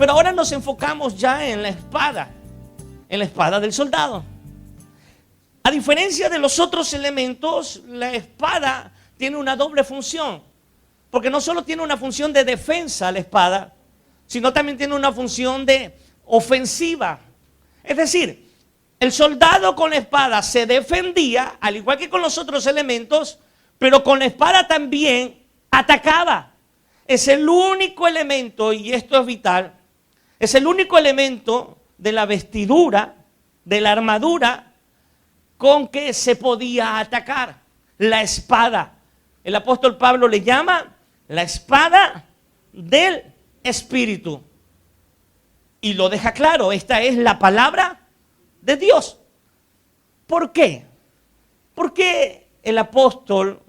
Pero ahora nos enfocamos ya en la espada del soldado. A diferencia de los otros elementos, la espada tiene una doble función. Porque no solo tiene una función de defensa la espada, sino también tiene una función de ofensiva. Es decir, el soldado con la espada se defendía, al igual que con los otros elementos, pero con la espada también atacaba. Es el único elemento, y esto es vital, es el único elemento de la vestidura, de la armadura, con que se podía atacar. La espada. El apóstol Pablo le llama la espada del Espíritu. Y lo deja claro, esta es la palabra de Dios. ¿Por qué? ¿Por qué el apóstol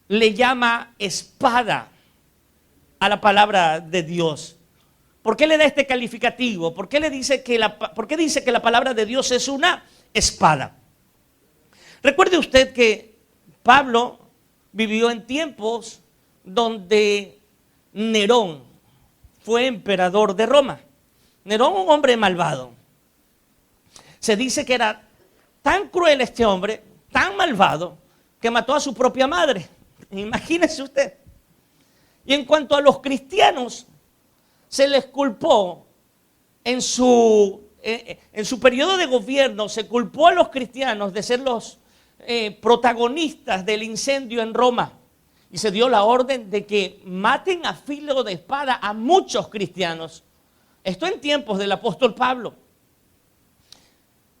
le llama espada a la palabra de Dios? ¿Por qué le da este calificativo? ¿Por qué dice que la palabra de Dios es una espada? Recuerde usted que Pablo vivió en tiempos donde Nerón fue emperador de Roma. Nerón, un hombre malvado. Se dice que era tan cruel este hombre, tan malvado, que mató a su propia madre. Imagínese usted. Y en cuanto a los cristianos, se les culpó en su periodo de gobierno, se culpó a los cristianos de ser los protagonistas del incendio en Roma. Y se dio la orden de que maten a filo de espada a muchos cristianos. Esto en tiempos del apóstol Pablo.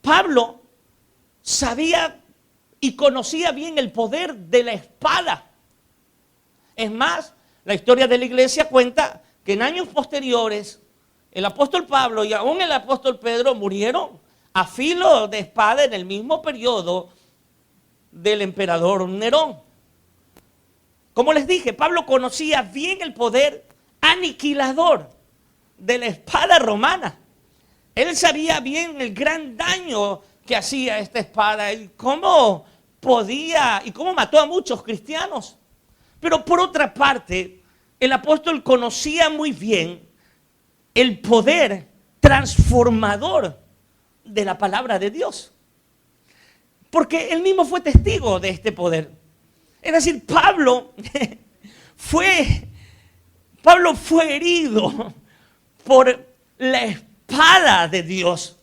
Pablo sabía y conocía bien el poder de la espada. Es más, la historia de la iglesia cuenta que en años posteriores el apóstol Pablo y aún el apóstol Pedro murieron a filo de espada en el mismo periodo del emperador Nerón. Como les dije, Pablo conocía bien el poder aniquilador de la espada romana. Él sabía bien el gran daño que hacía esta espada y cómo podía y cómo mató a muchos cristianos. Pero por otra parte, el apóstol conocía muy bien el poder transformador de la palabra de Dios. Porque él mismo fue testigo de este poder. Es decir, Pablo fue herido por la espada de Dios.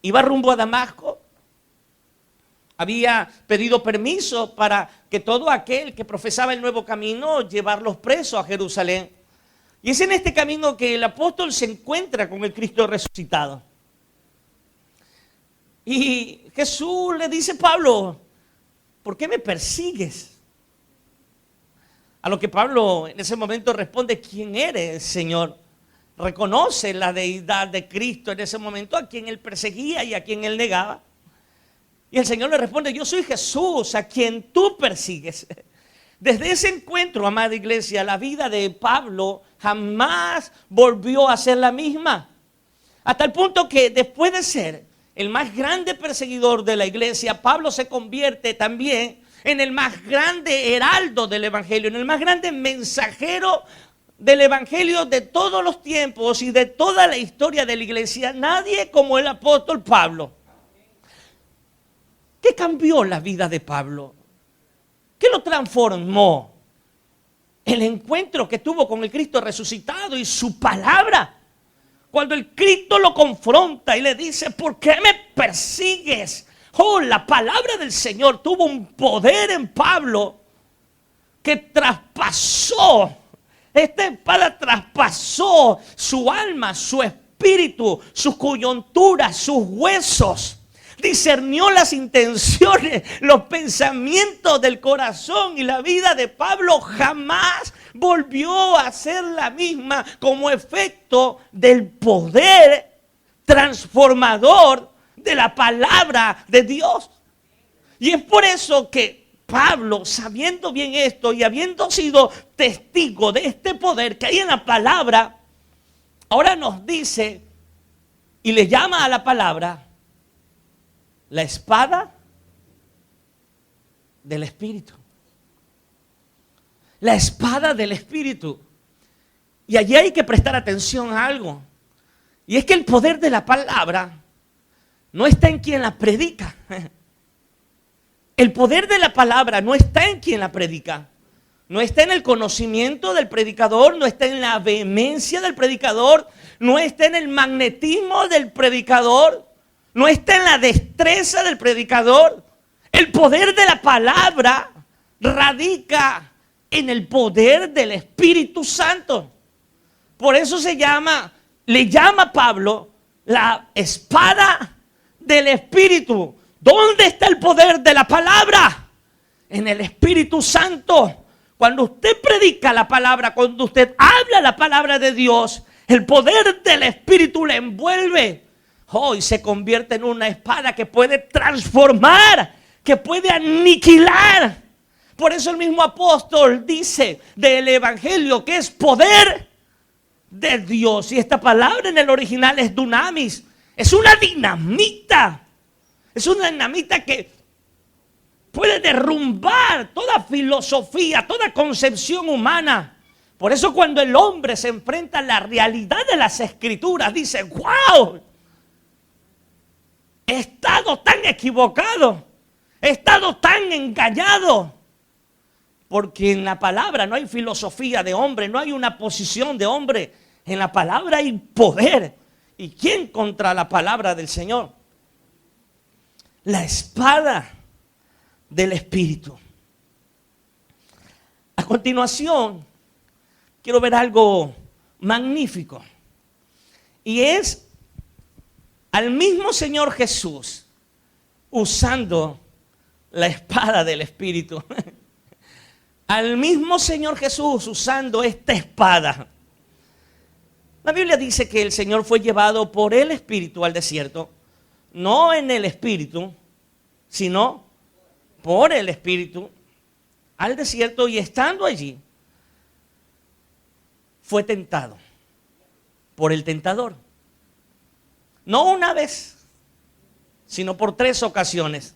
Iba rumbo a Damasco. Había pedido permiso para que todo aquel que profesaba el nuevo camino llevarlos presos a Jerusalén. Y es en este camino que el apóstol se encuentra con el Cristo resucitado. Y Jesús le dice: Pablo, ¿por qué me persigues? A lo que Pablo en ese momento responde: ¿quién eres, Señor? Reconoce la deidad de Cristo en ese momento, a quien él perseguía y a quien él negaba. Y el Señor le responde: yo soy Jesús, a quien tú persigues. Desde ese encuentro, amada iglesia, la vida de Pablo jamás volvió a ser la misma. Hasta el punto que después de ser el más grande perseguidor de la iglesia, Pablo se convierte también en el más grande heraldo del evangelio, en el más grande mensajero del evangelio de todos los tiempos y de toda la historia de la iglesia. Nadie como el apóstol Pablo. ¿Qué cambió la vida de Pablo? ¿Qué lo transformó? El encuentro que tuvo con el Cristo resucitado y su palabra. Cuando el Cristo lo confronta y le dice: ¿por qué me persigues? Oh, la palabra del Señor tuvo un poder en Pablo que traspasó. Esta espada traspasó su alma, su espíritu, sus coyunturas, sus huesos. Discernió las intenciones, los pensamientos del corazón, y la vida de Pablo jamás volvió a ser la misma como efecto del poder transformador de la palabra de Dios. Y es por eso que Pablo, sabiendo bien esto y habiendo sido testigo de este poder que hay en la palabra, ahora nos dice y le llama a la palabra la espada del Espíritu. La espada del Espíritu. Y allí hay que prestar atención a algo. Y es que el poder de la palabra no está en quien la predica. El poder de la palabra no está en quien la predica. No está en el conocimiento del predicador, no está en la vehemencia del predicador, no está en el magnetismo del predicador, no está en la destreza del predicador. El poder de la palabra radica en el poder del Espíritu Santo. Por eso le llama Pablo la espada del Espíritu. ¿Dónde está el poder de la palabra? En el Espíritu Santo. Cuando usted predica la palabra, cuando usted habla la palabra de Dios, el poder del Espíritu le envuelve. Y se convierte en una espada que puede transformar, que puede aniquilar. Por eso el mismo apóstol dice del Evangelio que es poder de Dios. Y esta palabra en el original es dunamis. Es una dinamita. Es una dinamita que puede derrumbar toda filosofía, toda concepción humana. Por eso cuando el hombre se enfrenta a la realidad de las Escrituras, dice, ¡wow! He estado tan equivocado, he estado tan engañado. Porque en la palabra no hay filosofía de hombre, no hay una posición de hombre. En la palabra hay poder. ¿Y quién contra la palabra del Señor? La espada del Espíritu. A continuación, quiero ver algo magnífico. Y es al mismo Señor Jesús usando la espada del Espíritu. Al mismo Señor Jesús usando esta espada. La Biblia dice que el Señor fue llevado por el Espíritu al desierto. No en el Espíritu, sino por el Espíritu al desierto, y estando allí fue tentado por el tentador. No una vez, sino por 3 ocasiones.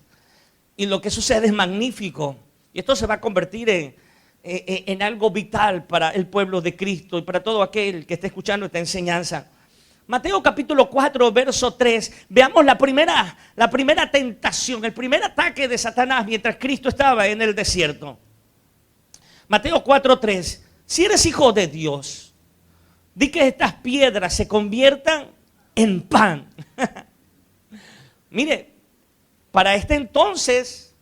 Y lo que sucede es magnífico. Y esto se va a convertir en algo vital para el pueblo de Cristo y para todo aquel que esté escuchando esta enseñanza. Mateo capítulo 4, verso 3. Veamos la primera tentación, el primer ataque de Satanás mientras Cristo estaba en el desierto. Mateo 4, 3. Si eres hijo de Dios, di que estas piedras se conviertan en pan. Mire, para este entonces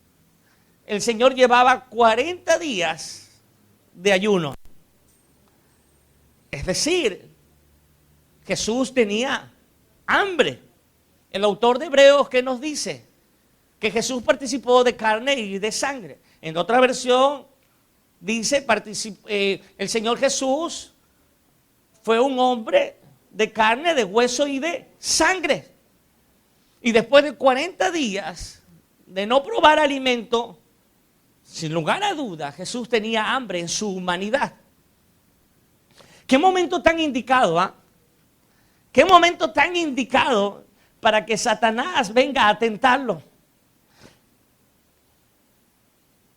el Señor llevaba 40 días de ayuno. Es decir, Jesús tenía hambre. El autor de Hebreos, ¿qué nos dice? Que Jesús participó de carne y de sangre. En otra versión dice, el Señor Jesús fue un hombre de carne, de hueso y de sangre. Y después de 40 días de no probar alimento, sin lugar a duda, Jesús tenía hambre en su humanidad. ¿Qué momento tan indicado, ah? ¿Qué momento tan indicado para que Satanás venga a tentarlo?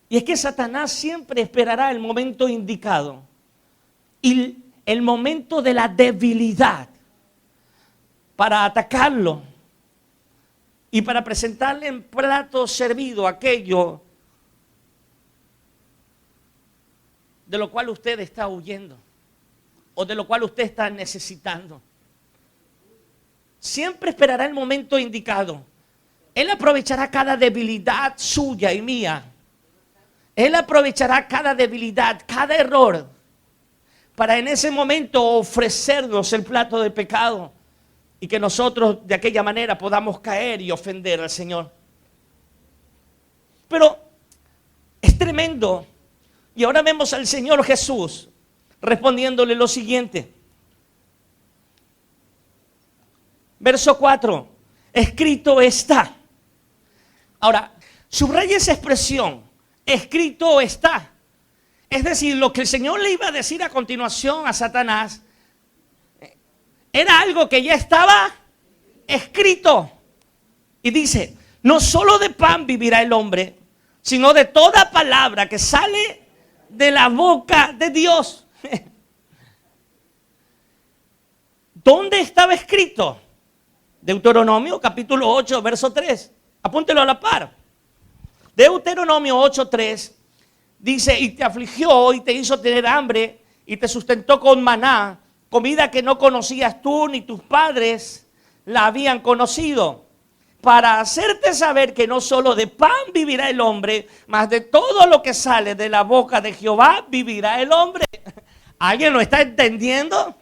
Y es que Satanás siempre esperará el momento indicado y el momento de la debilidad para atacarlo y para presentarle en plato servido aquello de lo cual usted está huyendo o de lo cual usted está necesitando. Siempre esperará el momento indicado. Él aprovechará cada debilidad suya y mía. Él aprovechará cada debilidad, cada error, para en ese momento ofrecernos el plato de pecado y que nosotros de aquella manera podamos caer y ofender al Señor. Pero es tremendo. Y ahora vemos al Señor Jesús respondiéndole lo siguiente. Verso 4, escrito está. Ahora, subraya esa expresión, escrito está. Es decir, lo que el Señor le iba a decir a continuación a Satanás era algo que ya estaba escrito. Y dice, no solo de pan vivirá el hombre, sino de toda palabra que sale de la boca de Dios. ¿Dónde estaba escrito? Deuteronomio capítulo 8, verso 3. Apúntelo a la par. Deuteronomio 8:3 dice, y te afligió y te hizo tener hambre y te sustentó con maná, comida que no conocías tú ni tus padres la habían conocido, para hacerte saber que no solo de pan vivirá el hombre, mas de todo lo que sale de la boca de Jehová vivirá el hombre. ¿Alguien lo está entendiendo?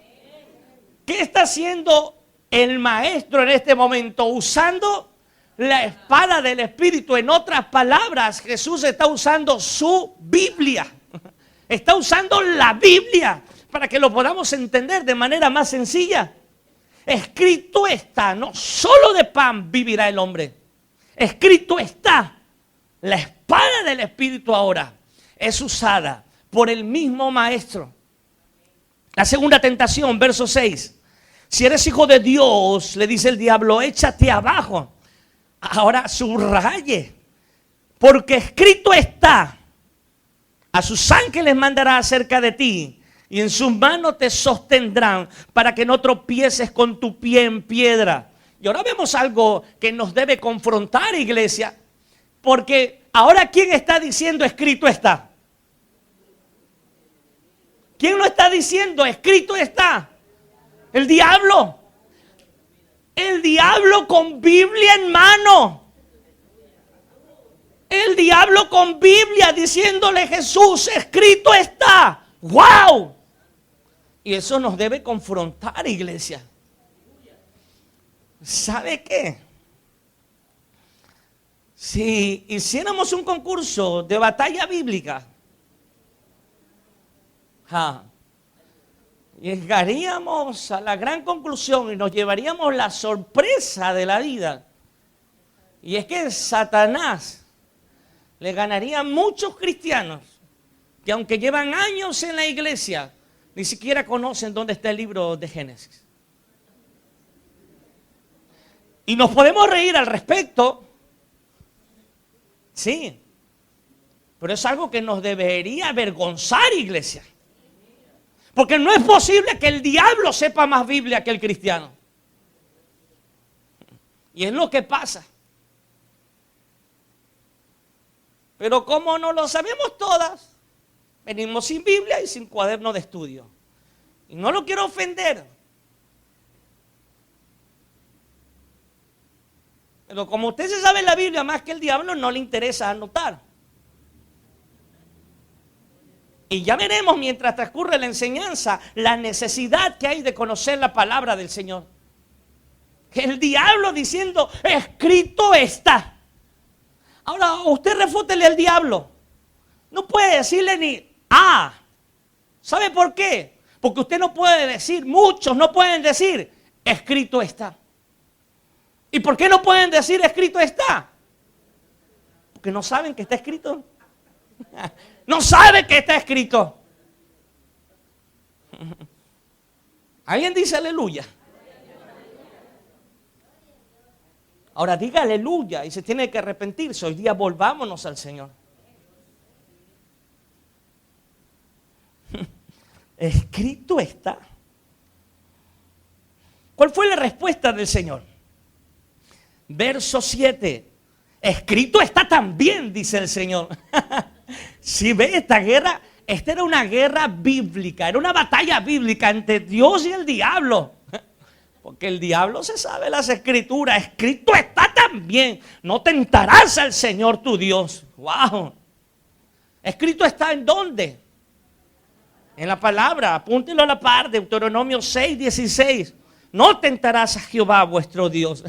¿Qué está haciendo el maestro en este momento? Usando la espada del Espíritu. En otras palabras, Jesús está usando su Biblia. Está usando la Biblia para que lo podamos entender de manera más sencilla. Escrito está, no solo de pan vivirá el hombre. Escrito está. La espada del Espíritu ahora es usada por el mismo maestro. La segunda tentación, verso 6. Si eres hijo de Dios, le dice el diablo, échate abajo. Ahora subraye, porque escrito está, a sus ángeles mandará acerca de ti, y en sus manos te sostendrán para que no tropieces con tu pie en piedra. Y ahora vemos algo que nos debe confrontar, iglesia, porque ahora ¿quién está diciendo escrito está? ¿Quién lo está diciendo? Escrito está. El diablo. El diablo con Biblia en mano. El diablo con Biblia diciéndole a Jesús, escrito está. ¡Wow! Y eso nos debe confrontar, iglesia. ¿Sabe qué? Si hiciéramos un concurso de batalla bíblica, llegaríamos a la gran conclusión y nos llevaríamos la sorpresa de la vida. Y es que Satanás le ganaría a muchos cristianos que aunque llevan años en la iglesia, ni siquiera conocen dónde está el libro de Génesis. Y nos podemos reír al respecto, sí, pero es algo que nos debería avergonzar, iglesia. Porque no es posible que el diablo sepa más Biblia que el cristiano. Y es lo que pasa. Pero como no lo sabemos todas, venimos sin Biblia y sin cuaderno de estudio. Y no lo quiero ofender. Pero como usted se sabe la Biblia más que el diablo, no le interesa anotar. Y ya veremos mientras transcurre la enseñanza la necesidad que hay de conocer la palabra del Señor. El diablo diciendo, escrito está. Ahora usted refútele al diablo. No puede decirle ni ¿Sabe por qué? Porque usted no puede decir, muchos no pueden decir, escrito está. ¿Y por qué no pueden decir escrito está? Porque no saben que está escrito. No sabe que está escrito. ¿Alguien dice aleluya? Ahora diga aleluya y se tiene que arrepentirse. Hoy día volvámonos al Señor. Escrito está. ¿Cuál fue la respuesta del Señor? Verso 7. Escrito está también, dice el Señor. Si ve esta guerra, esta era una guerra bíblica, era una batalla bíblica entre Dios y el diablo. Porque el diablo se sabe las escrituras, escrito está también, no tentarás al Señor tu Dios. Wow. Escrito está ¿en dónde? En la palabra, apúntelo a la par, Deuteronomio 6:16. No tentarás a Jehová vuestro Dios.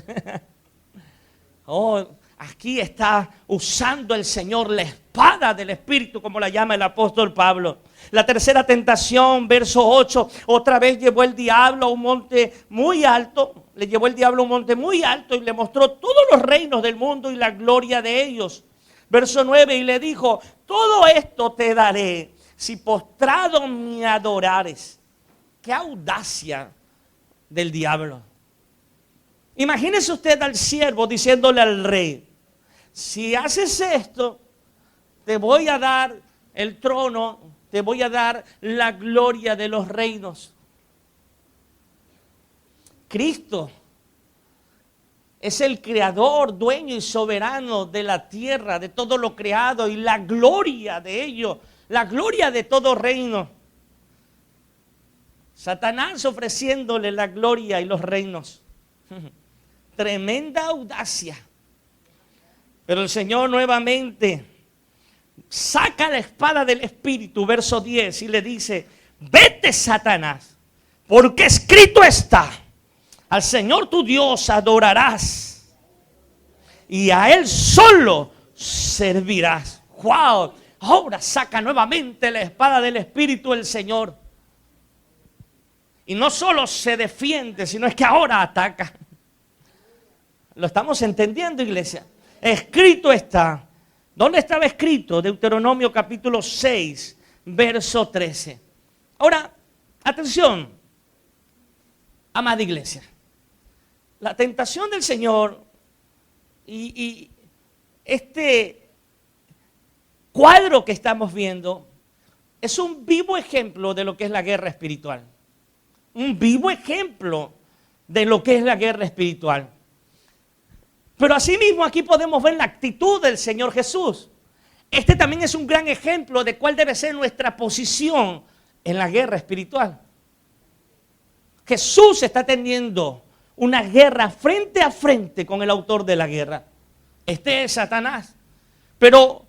Aquí está usando el Señor la espada del Espíritu, como la llama el apóstol Pablo. La tercera tentación, verso 8, otra vez llevó el diablo a un monte muy alto. Le llevó el diablo a un monte muy alto y le mostró todos los reinos del mundo y la gloria de ellos. Verso 9, y le dijo, todo esto te daré si postrado me adorares. Qué audacia del diablo. Imagínese usted al siervo diciéndole al rey, si haces esto, te voy a dar el trono, te voy a dar la gloria de los reinos. Cristo es el creador, dueño y soberano de la tierra, de todo lo creado y la gloria de ello, la gloria de todo reino. Satanás ofreciéndole la gloria y los reinos. Tremenda audacia. Pero el Señor nuevamente saca la espada del Espíritu, verso 10, y le dice: vete, Satanás, porque escrito está: al Señor tu Dios adorarás y a Él solo servirás. ¡Wow! Ahora saca nuevamente la espada del Espíritu el Señor. Y no solo se defiende, sino es que ahora ataca. ¿Lo estamos entendiendo, iglesia? Escrito está. ¿Dónde estaba escrito? Deuteronomio capítulo 6, verso 13. Ahora, atención, amada iglesia. La tentación del Señor y este cuadro que estamos viendo es un vivo ejemplo de lo que es la guerra espiritual. Un vivo ejemplo de lo que es la guerra espiritual. Pero asimismo aquí podemos ver la actitud del Señor Jesús. Este también es un gran ejemplo de cuál debe ser nuestra posición en la guerra espiritual. Jesús está teniendo una guerra frente a frente con el autor de la guerra. Este es Satanás. Pero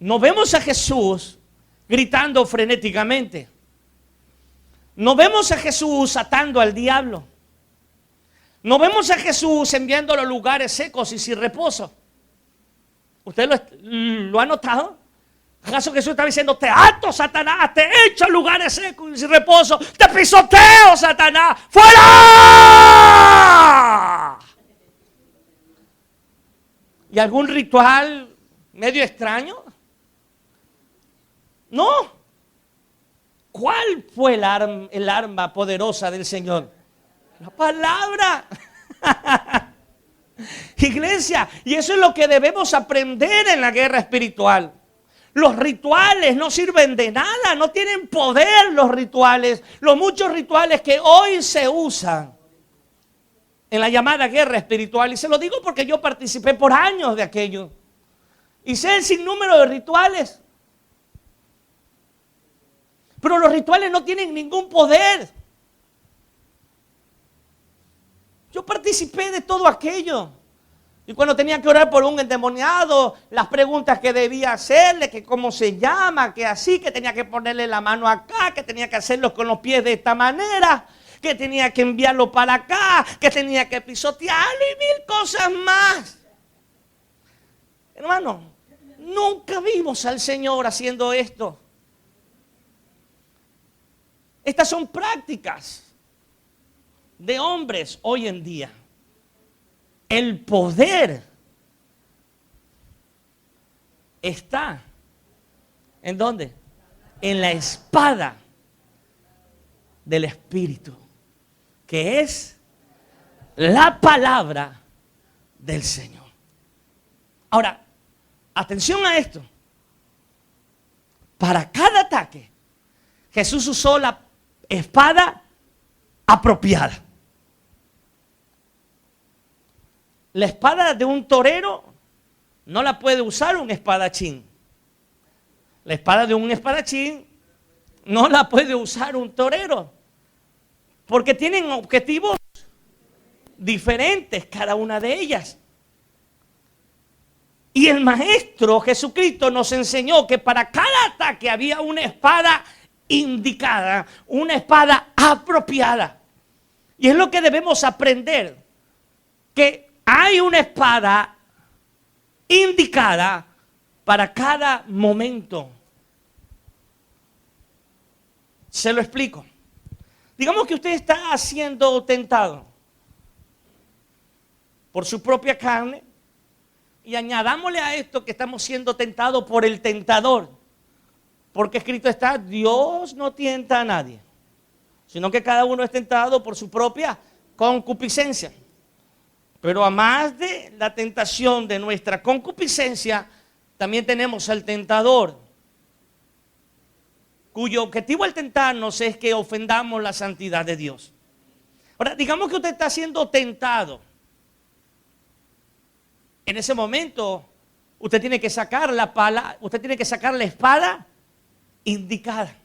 no vemos a Jesús gritando frenéticamente. No vemos a Jesús atando al diablo. No vemos a Jesús enviándolo a lugares secos y sin reposo. ¿Usted lo ha notado? ¿Acaso Jesús está diciendo: te ato, Satanás, te echo a lugares secos y sin reposo, te pisoteo, Satanás, fuera? ¿Y algún ritual medio extraño? No. ¿Cuál fue el arma poderosa del Señor? La palabra. Iglesia, y eso es lo que debemos aprender en la guerra espiritual. Los rituales no sirven de nada, no tienen poder los rituales. Los muchos rituales que hoy se usan en la llamada guerra espiritual. Y se lo digo porque yo participé por años de aquello. Y sé el sinnúmero de rituales. Pero los rituales no tienen ningún poder. Yo participé de todo aquello. Y cuando tenía que orar por un endemoniado, las preguntas que debía hacerle, que cómo se llama, que así, que tenía que ponerle la mano acá, que tenía que hacerlo con los pies de esta manera, que tenía que enviarlo para acá, que tenía que pisotearlo y mil cosas más. Hermano, nunca vimos al Señor haciendo esto. Estas son prácticas de hombres hoy en día. El poder está ¿en dónde? En la espada del Espíritu, que es la palabra del Señor. Ahora, atención a esto. Para cada ataque, Jesús usó la espada apropiada. La espada de un torero no la puede usar un espadachín. La espada de un espadachín no la puede usar un torero, porque tienen objetivos diferentes cada una de ellas. Y el Maestro Jesucristo nos enseñó que para cada ataque había una espada indicada, una espada apropiada. Y es lo que debemos aprender, que hay una espada indicada para cada momento. Se lo explico. Digamos que usted está siendo tentado por su propia carne, y añadámosle a esto que estamos siendo tentados por el tentador, porque escrito está: Dios no tienta a nadie, sino que cada uno es tentado por su propia concupiscencia. Pero a más de la tentación de nuestra concupiscencia, también tenemos al tentador, cuyo objetivo al tentarnos es que ofendamos la santidad de Dios. Ahora, digamos que usted está siendo tentado. En ese momento, usted tiene que sacar la pala, usted tiene que sacar la espada indicada.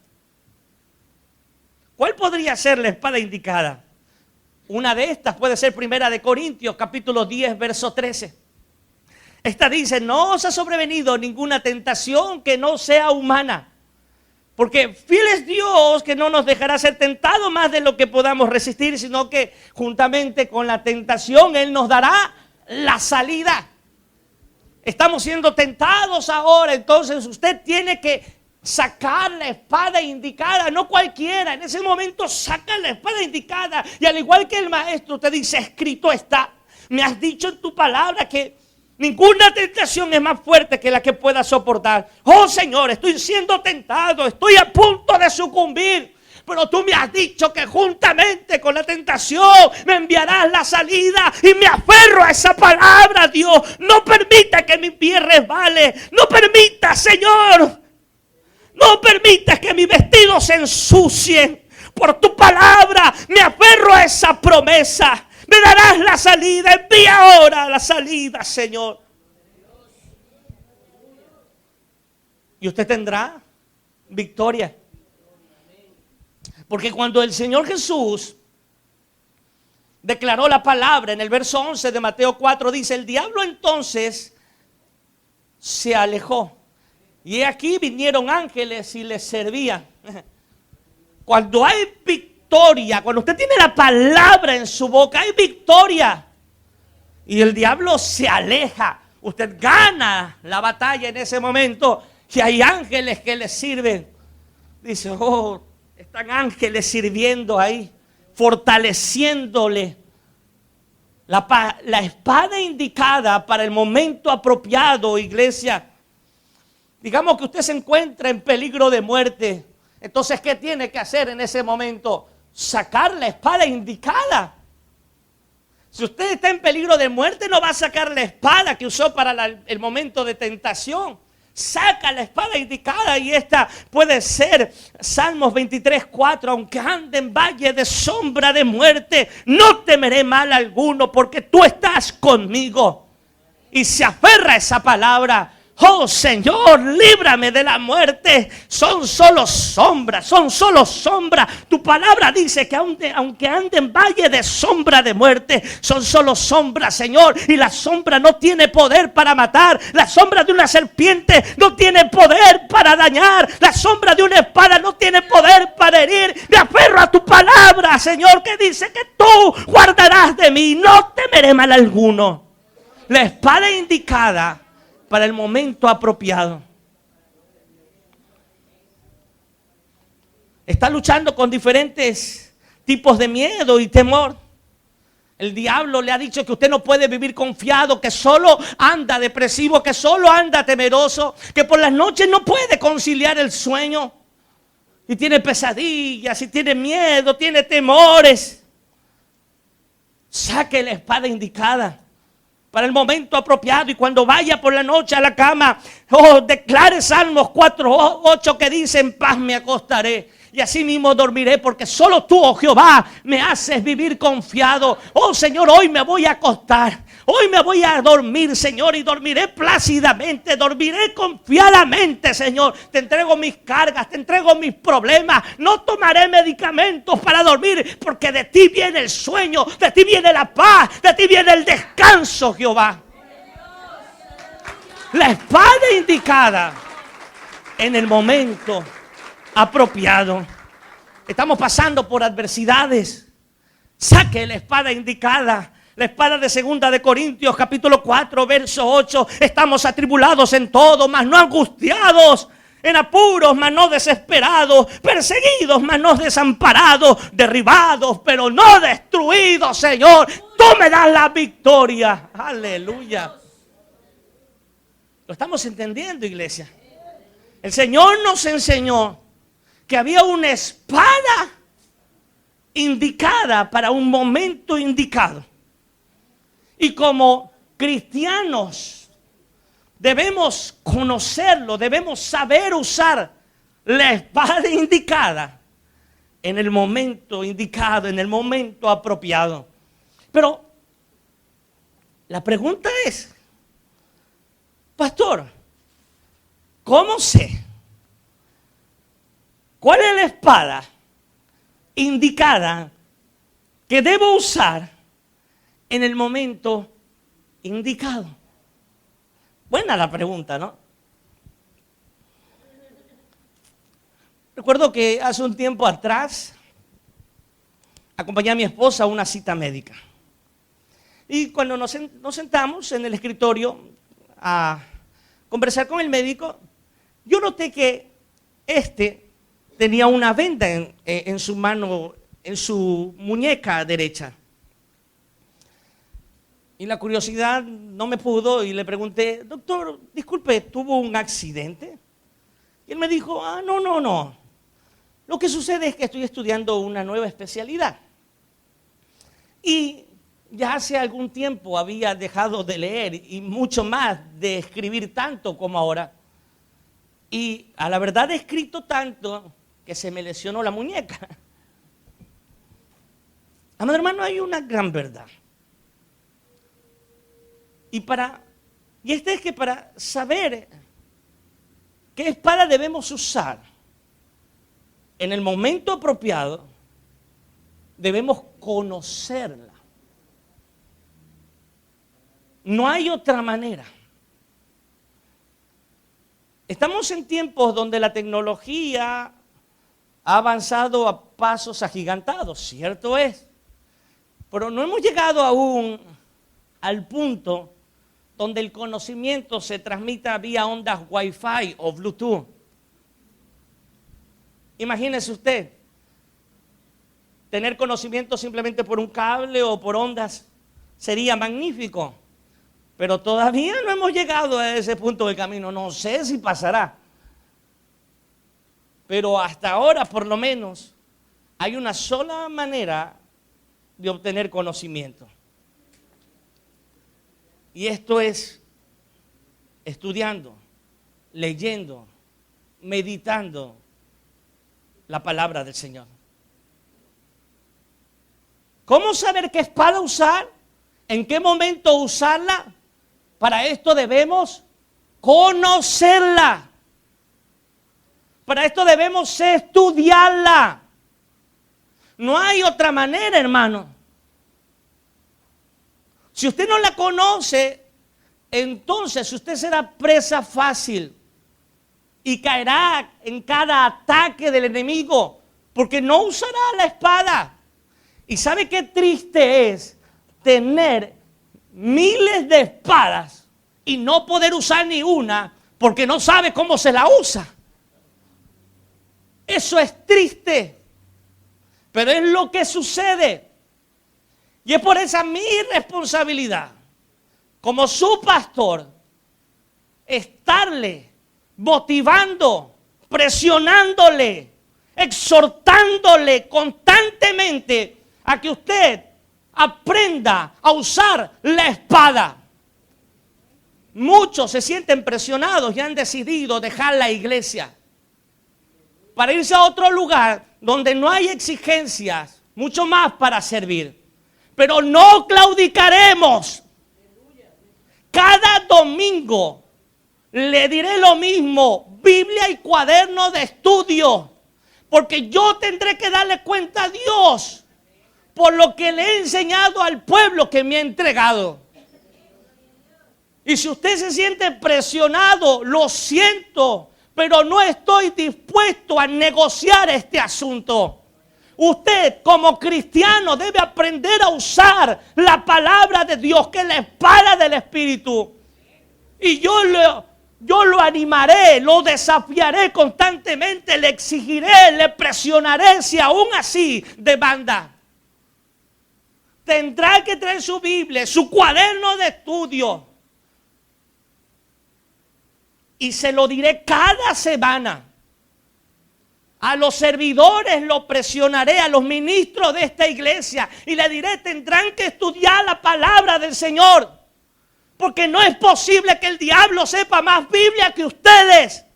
¿Cuál podría ser la espada indicada? Una de estas puede ser 1 Corintios, capítulo 10, verso 13. Esta dice: no os ha sobrevenido ninguna tentación que no sea humana. Porque fiel es Dios, que no nos dejará ser tentados más de lo que podamos resistir, sino que juntamente con la tentación Él nos dará la salida. Estamos siendo tentados ahora, entonces usted tiene que sacar la espada indicada, no cualquiera. En ese momento saca la espada indicada y al igual que el maestro te dice: escrito está, me has dicho en tu palabra que ninguna tentación es más fuerte que la que pueda soportar. Oh Señor, estoy siendo tentado, estoy a punto de sucumbir. Pero tú me has dicho que juntamente con la tentación me enviarás la salida y me aferro a esa palabra, Dios. No permita que mi pie resbale. No permita, Señor. No permita que mis vestidos se ensucien. Por tu palabra me aferro a esa promesa. Me darás la salida. Envía ahora la salida, Señor. Y usted tendrá victoria. Porque cuando el Señor Jesús declaró la palabra en el verso 11 de Mateo 4, dice: el diablo entonces se alejó. Y aquí vinieron ángeles y les servían. Cuando hay victoria, cuando usted tiene la palabra en su boca, hay victoria. Y el diablo se aleja. Usted gana la batalla en ese momento. Y hay ángeles que le sirven. Dice: oh, están ángeles sirviendo ahí, fortaleciéndole. La espada indicada para el momento apropiado, iglesia. Digamos que usted se encuentra en peligro de muerte. Entonces, ¿qué tiene que hacer en ese momento? Sacar la espada indicada. Si usted está en peligro de muerte, no va a sacar la espada que usó para el momento de tentación. Saca la espada indicada, y esta puede ser Salmos 23:4. Aunque ande en valle de sombra de muerte, no temeré mal alguno, porque tú estás conmigo. Y se aferra a esa palabra. Oh Señor, líbrame de la muerte. Son solo sombras, son solo sombras. Tu palabra dice que aunque ande en valle de sombra de muerte, son solo sombras, Señor. Y la sombra no tiene poder para matar. La sombra de una serpiente no tiene poder para dañar. La sombra de una espada no tiene poder para herir. Me aferro a tu palabra, Señor, que dice que tú guardarás de mí. No temeré mal alguno. La espada indicada para el momento apropiado. Está luchando con diferentes tipos de miedo y temor. El diablo le ha dicho que usted no puede vivir confiado, que solo anda depresivo, que solo anda temeroso, que por las noches no puede conciliar el sueño. Y tiene pesadillas, y tiene miedo, tiene temores. Saque la espada indicada para el momento apropiado, y cuando vaya por la noche a la cama, declare Salmos 4:8 que dice: en paz me acostaré y así mismo dormiré, porque solo tú, oh Jehová, me haces vivir confiado. Oh Señor, hoy me voy a acostar, hoy me voy a dormir, Señor, y dormiré plácidamente, dormiré confiadamente, Señor. Te entrego mis cargas, te entrego mis problemas. No tomaré medicamentos para dormir, porque de ti viene el sueño, de ti viene la paz, de ti viene el descanso, Jehová. La espada indicada en el momento apropiado. Estamos pasando por adversidades. Saque la espada indicada. La espada de 2 Corintios capítulo 4 verso 8. Estamos atribulados en todo, mas no angustiados. En apuros, mas no desesperados. Perseguidos, mas no desamparados. Derribados, pero no destruidos, Señor. Tú me das la victoria. Aleluya. ¿Lo estamos entendiendo, iglesia? El Señor nos enseñó que había una espada indicada para un momento indicado. Y como cristianos debemos conocerlo, debemos saber usar la espada indicada en el momento indicado, en el momento apropiado. Pero la pregunta es, pastor, ¿cómo sé cuál es la espada indicada que debo usar en el momento indicado? Buena la pregunta, ¿no? Recuerdo que hace un tiempo atrás acompañé a mi esposa a una cita médica. Y cuando nos sentamos en el escritorio a conversar con el médico, yo noté que tenía una venda en su mano, en su muñeca derecha. Y la curiosidad no me pudo y le pregunté, doctor, disculpe, ¿tuvo un accidente? Y él me dijo, no. Lo que sucede es que estoy estudiando una nueva especialidad. Y ya hace algún tiempo había dejado de leer y mucho más de escribir tanto como ahora. Y a la verdad he escrito tanto que se me lesionó la muñeca. Amado hermano, hay una gran verdad. Y esta es que para saber qué espada debemos usar en el momento apropiado, debemos conocerla. No hay otra manera. Estamos en tiempos donde la tecnología ha avanzado a pasos agigantados, cierto es. Pero no hemos llegado aún al punto donde el conocimiento se transmita vía ondas Wi-Fi o Bluetooth. Imagínese usted, tener conocimiento simplemente por un cable o por ondas sería magnífico, pero todavía no hemos llegado a ese punto del camino. No sé si pasará, pero hasta ahora por lo menos hay una sola manera de obtener conocimiento. Y esto es estudiando, leyendo, meditando la palabra del Señor. ¿Cómo saber qué espada usar? ¿En qué momento usarla? Para esto debemos conocerla. Para esto debemos estudiarla. No hay otra manera, hermano. Si usted no la conoce, entonces usted será presa fácil y caerá en cada ataque del enemigo, porque no usará la espada. ¿Y sabe qué triste es tener miles de espadas y no poder usar ni una porque no sabe cómo se la usa? Eso es triste, pero es lo que sucede. Y es por esa mi responsabilidad, como su pastor, estarle motivando, presionándole, exhortándole constantemente a que usted aprenda a usar la espada. Muchos se sienten presionados y han decidido dejar la iglesia para irse a otro lugar donde no hay exigencias, mucho más para servir. Pero no claudicaremos. Cada domingo le diré lo mismo, Biblia y cuaderno de estudio, porque yo tendré que darle cuenta a Dios por lo que le he enseñado al pueblo que me ha entregado. Y si usted se siente presionado, lo siento, pero no estoy dispuesto a negociar este asunto. Usted como cristiano debe aprender a usar la palabra de Dios, que es la espada del Espíritu. Y yo lo animaré, lo desafiaré constantemente, le exigiré, le presionaré si aún así demanda. Tendrá que traer su Biblia, su cuaderno de estudio. Y se lo diré cada semana. A los servidores lo presionaré, a los ministros de esta iglesia, y le diré, tendrán que estudiar la palabra del Señor. Porque no es posible que el diablo sepa más Biblia que ustedes.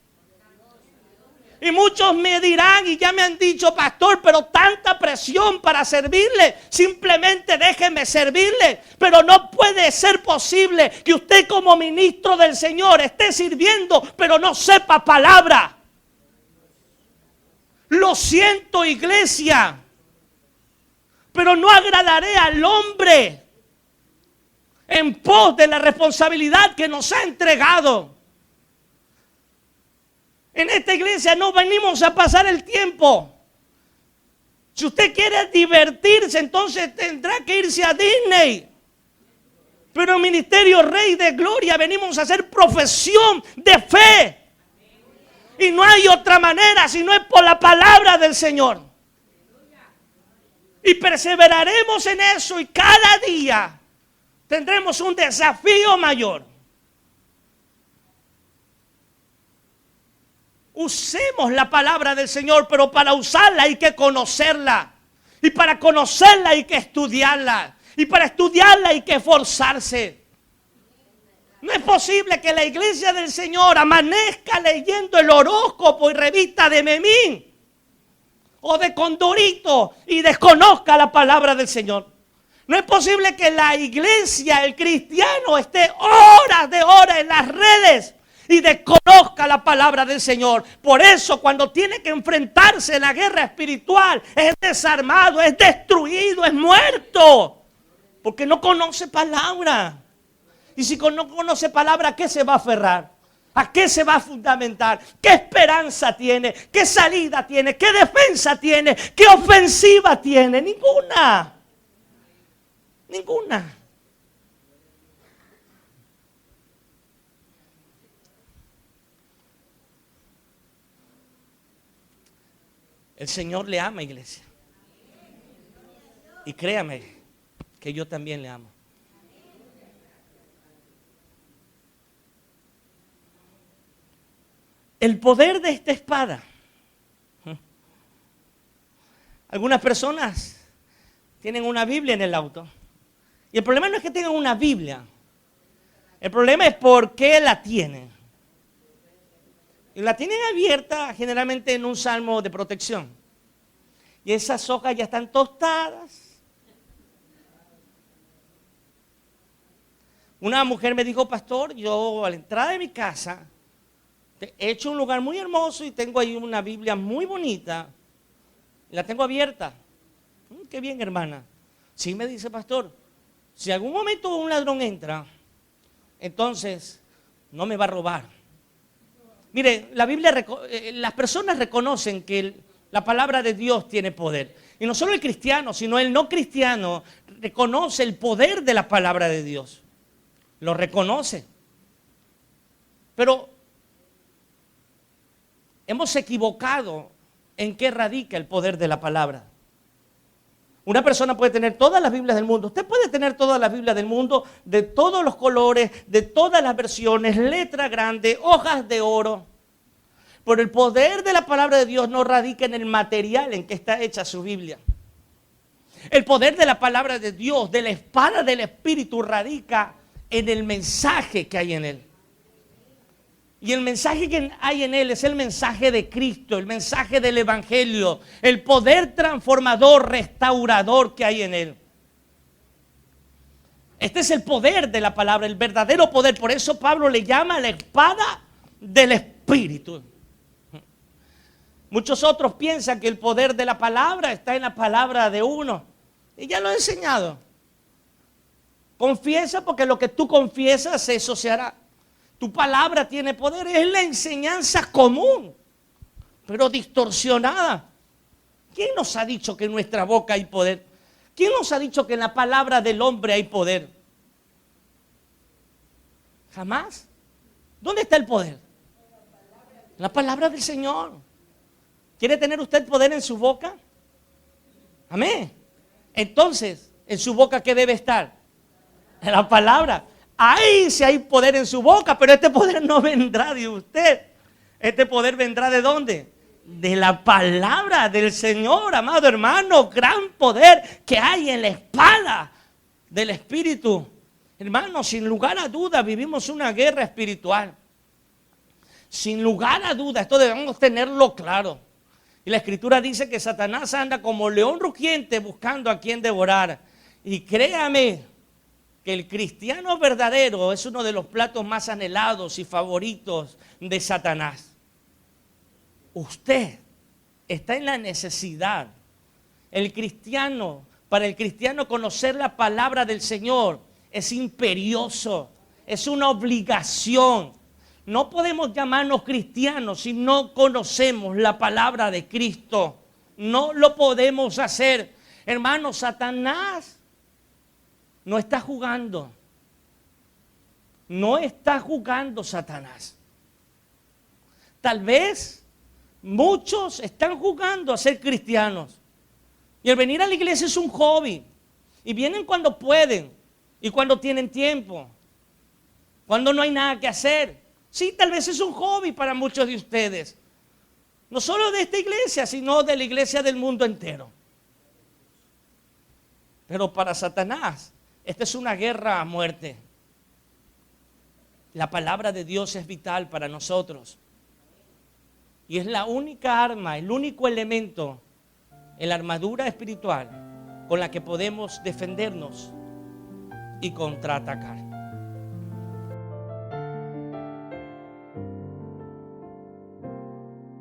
Y muchos me dirán y ya me han dicho, pastor, pero tanta presión para servirle. Simplemente déjeme servirle. Pero no puede ser posible que usted como ministro del Señor esté sirviendo, pero no sepa palabra. Lo siento, iglesia, pero no agradaré al hombre en pos de la responsabilidad que nos ha entregado. En esta iglesia no venimos a pasar el tiempo. Si usted quiere divertirse, entonces tendrá que irse a Disney. Pero en Ministerio Rey de Gloria venimos a hacer profesión de fe. Y no hay otra manera si no es por la palabra del Señor. Y perseveraremos en eso y cada día tendremos un desafío mayor. Usemos la palabra del Señor, pero para usarla hay que conocerla. Y para conocerla hay que estudiarla. Y para estudiarla hay que esforzarse. No es posible que la iglesia del Señor amanezca leyendo el horóscopo y revista de Memín o de Condorito y desconozca la palabra del Señor. No es posible que la iglesia, el cristiano, esté horas de horas en las redes y desconozca la palabra del Señor. Por eso cuando tiene que enfrentarse en la guerra espiritual, es desarmado, es destruido, es muerto. Porque no conoce palabra. Y si no conoce palabra, ¿a qué se va a aferrar? ¿A qué se va a fundamentar? ¿Qué esperanza tiene? ¿Qué salida tiene? ¿Qué defensa tiene? ¿Qué ofensiva tiene? Ninguna. Ninguna. El Señor le ama, iglesia. Y créame que yo también le amo. El poder de esta espada. Algunas personas tienen una Biblia en el auto. Y el problema no es que tengan una Biblia. El problema es por qué la tienen. Y la tienen abierta generalmente en un salmo de protección. Y esas hojas ya están tostadas. Una mujer me dijo, pastor, yo a la entrada de mi casa he hecho un lugar muy hermoso y tengo ahí una Biblia muy bonita. La tengo abierta. Qué bien, hermana. Sí, me dice, pastor, si algún momento un ladrón entra, entonces no me va a robar. Mire, la Biblia, las personas reconocen que la palabra de Dios tiene poder. Y no solo el cristiano, sino el no cristiano reconoce el poder de la palabra de Dios. Lo reconoce. Pero hemos equivocado en qué radica el poder de la palabra. Una persona puede tener todas las Biblias del mundo. Usted puede tener todas las Biblias del mundo, de todos los colores, de todas las versiones, letra grande, hojas de oro. Pero el poder de la palabra de Dios no radica en el material en que está hecha su Biblia. El poder de la palabra de Dios, de la espada del Espíritu, radica en el mensaje que hay en él. Y el mensaje que hay en él es el mensaje de Cristo, el mensaje del Evangelio, el poder transformador, restaurador que hay en él. Este es el poder de la palabra, el verdadero poder. Por eso Pablo le llama la espada del Espíritu. Muchos otros piensan que el poder de la palabra está en la palabra de uno. Y ya lo he enseñado. Confiesa porque lo que tú confiesas, eso se hará. Tu palabra tiene poder, es la enseñanza común, pero distorsionada. ¿Quién nos ha dicho que en nuestra boca hay poder? ¿Quién nos ha dicho que en la palabra del hombre hay poder? Jamás. ¿Dónde está el poder? En la palabra del Señor. ¿Quiere tener usted poder en su boca? Amén. Entonces, ¿en su boca qué debe estar? En la palabra. Ahí sí hay poder en su boca, pero este poder no vendrá de usted. Este poder vendrá ¿de dónde? De la palabra del Señor, amado hermano. Gran poder que hay en la espada del Espíritu. Hermano, sin lugar a dudas vivimos una guerra espiritual. Sin lugar a duda, esto debemos tenerlo claro. Y la Escritura dice que Satanás anda como león rugiente buscando a quien devorar. Y créame que el cristiano verdadero es uno de los platos más anhelados y favoritos de Satanás. Usted está en la necesidad. Para el cristiano conocer la palabra del Señor es imperioso, es una obligación. No podemos llamarnos cristianos si no conocemos la palabra de Cristo. No lo podemos hacer. Hermano, Satanás no está jugando. No está jugando Satanás. Tal vez muchos están jugando a ser cristianos. Y el venir a la iglesia es un hobby. Y vienen cuando pueden y cuando tienen tiempo. Cuando no hay nada que hacer. Sí, tal vez es un hobby para muchos de ustedes. No solo de esta iglesia, sino de la iglesia del mundo entero. Pero para Satanás, esta es una guerra a muerte. La palabra de Dios es vital para nosotros. Y es la única arma, el único elemento en la armadura espiritual con la que podemos defendernos y contraatacar.